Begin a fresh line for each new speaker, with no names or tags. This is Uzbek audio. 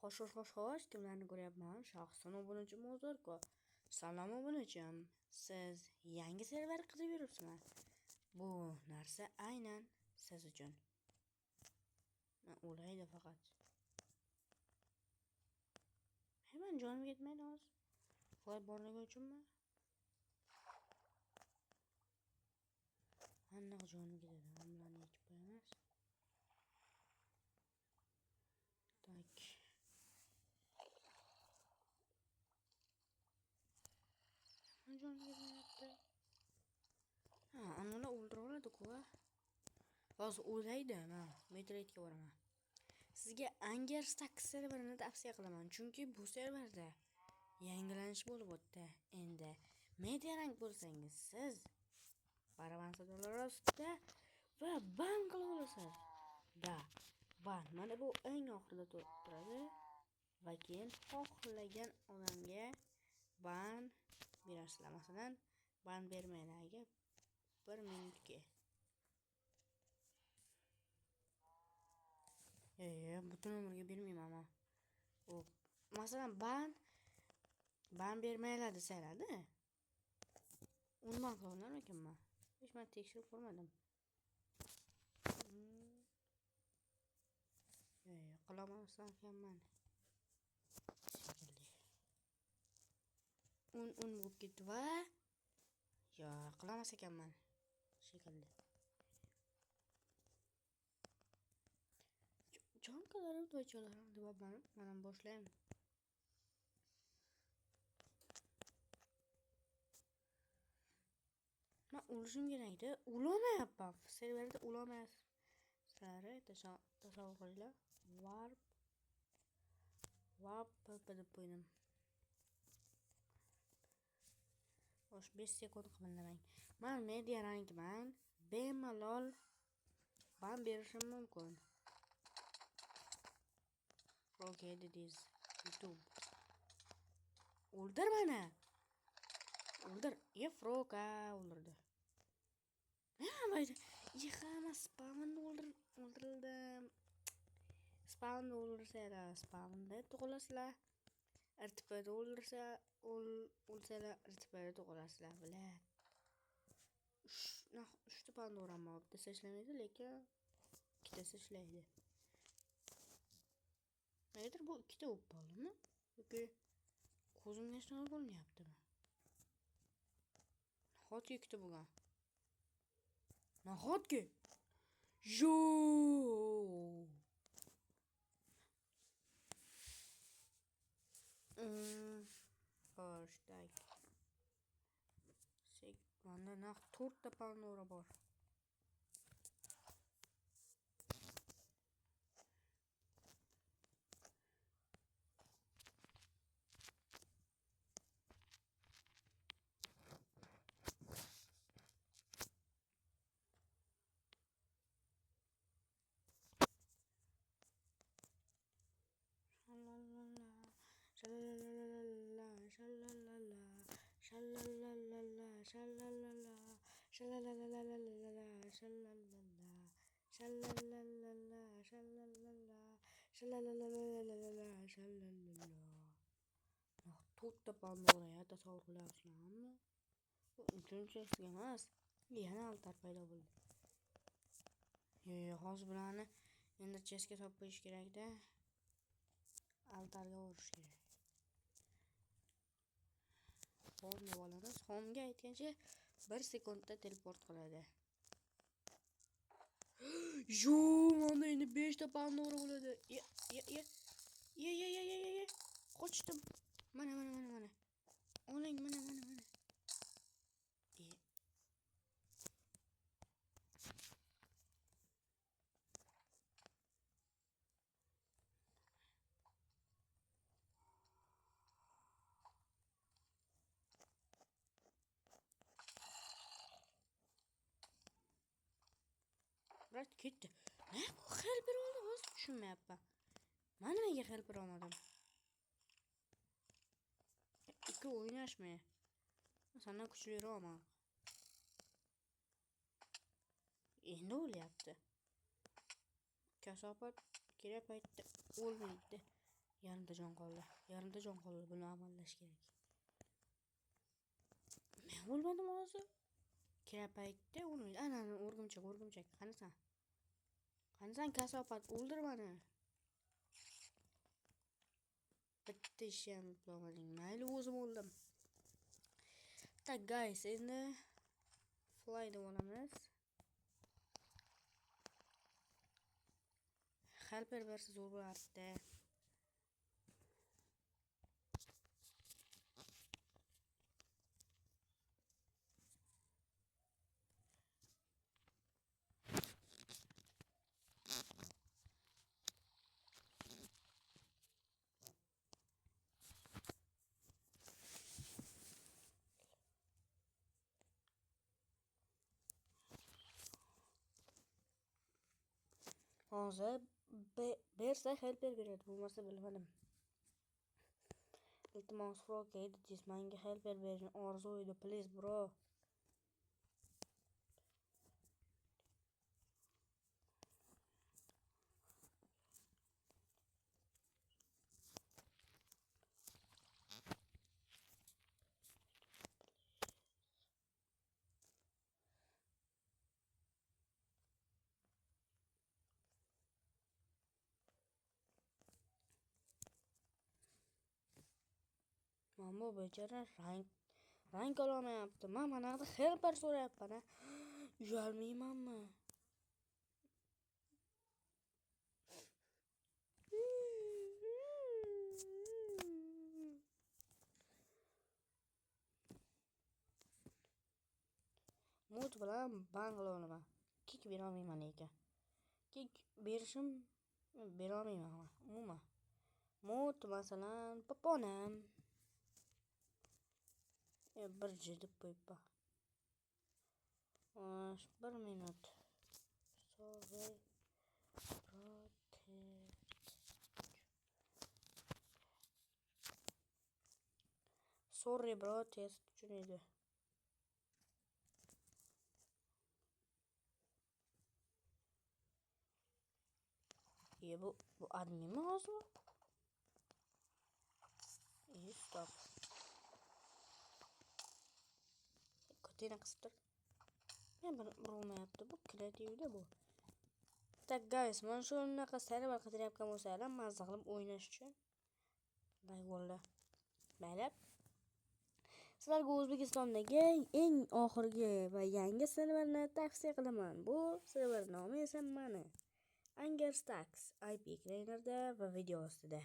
Xo'sh, kimlarni ko'ryapman? Shaxsan obunachi Mozorko. Salom obunachim. Siz yangi server qizib yuribsizmi? Bu narsa aynan siz uchun. O'laydi faqat. Hemen jonim ketmaydi hozir. Faqat borligi uchunmi? Anaq jonim ketadi. Hamlarni yechib qo'yamiz. Tak. Jonim ketmayapti. Anaqlar o'ldirib oladi-ku. Hozir o'laydi. Men meteoritga boraman. Sizga Anger Stack serverini tavsiya qilaman, chunki bu serverda yangilanish bo'lib o'tdi. Endi media rank bo'lsangiz siz $1 ostida va ban qilib olasiz. Ban mana bu eng oxirida turadi va keyin xohlagan odamga ban berasizlar. Masalan, ban bermaylarga 1 minutga. Butun umrga bermayman men. Masalan, ban bermaylar desalar-da. Undan qilaverarkanman. Hech men tekshirib ko'rmadim. Qilaman ekanman. Un bo'lib ketdi va qilamas ekanman. Shekilli. Jon qadar to'ychalarim deb mana boshlayman. Men o'lishim kerakda, ulolmayapman. Serverda ulolmayapsizlar. Tasavvur qilinglar. Warp deb qo'ydim. Xo'sh, 5 sekund qimillamang. Men media rankman. Bemalol ban berishim mumkin. Okay, this YouTube. O'ldir meni. O'ldir. Froka o'ldirdi. Hamma spamni o'ldirildim. Spamni o'ldirsanglar, spamda tug'ilasizlar. RTP'da o'lsalar, RTP'da tug'ilasizlar, bilat. 3 Pandora'm bor. Bittasi ishlamaydi, lekin ikkitasi ishlaydi. Negadir bu ikkita bo'lib qoldimi? Yoki ko'zimga hech narsa bo'lmayaptimi? Nahotki ikkita bo'lgan. Nahotki? Xo'sh, tak. Manda 4 ta Pandora bor. To'rtta Pandora tasavvur qilyapsizlarmi? Bu uchinchi emas. Yana altar paydo bo'ldi. Hozir bularni endi chestga solib qo'yish kerak-da. Altarga urish kerak. Home olamiz. Home'ga aytgancha 1 sekundda teleport qiladi. Mana endi 5 ta Pandora bo'ladi. Qochdim. Mana. Oling, mana. Brat ketdi. Bu helper oldi, o'z tushunmayapman. Mana nega helper olmadim? Ikki o'ynashmi? Sendan kuchliroqman. Endi o'lyapti. Kasofat kerak paytda o'lmaydi. Yarimta jon qoldi. Yarimta jon qoldi. Buni amallash kerak. Men o'lmadim hozir. Kirapaytda uni ana o'rgimchak. Qanasan? Qanasan kasopat o'ldir meni. Bitta ish ham qilmading. Mayli o'zim o'ldim. Tak guys, endi fly deb olamiz. Helper bersa zo'r bo'lardi. Hozir bersa helper beradi, bo'lmasa bilmadim. Iltimos Froga aytdingiz, menga helper berishni orzu edi, please bro. Mambo bechara rank olmayapti. Men mana helper so'rayapman. Uyalmaymanmi? Mut bilan banglamayman. Kick berolmayman ekan. Kick berishim berolmayman umuman. Mut masalan poponam. Bir deb qo'yibman. 1 minut. Sorry bro, test uchun edi. Bu adminmi hozir? Stop. Ko'tina qisib. Men bilmayapti, bu kreativda bu. Tak guys, men shu unaqa server qidirayotgan bo'lsalarim, mazza qilib o'ynash uchun bo'ldi. Mayli. Sizlarga O'zbekistondagi eng oxirgi va yangi serverni tavsiya qilaman. Bu server nomi esa mana Angerstax IP Trainerda va video ostida.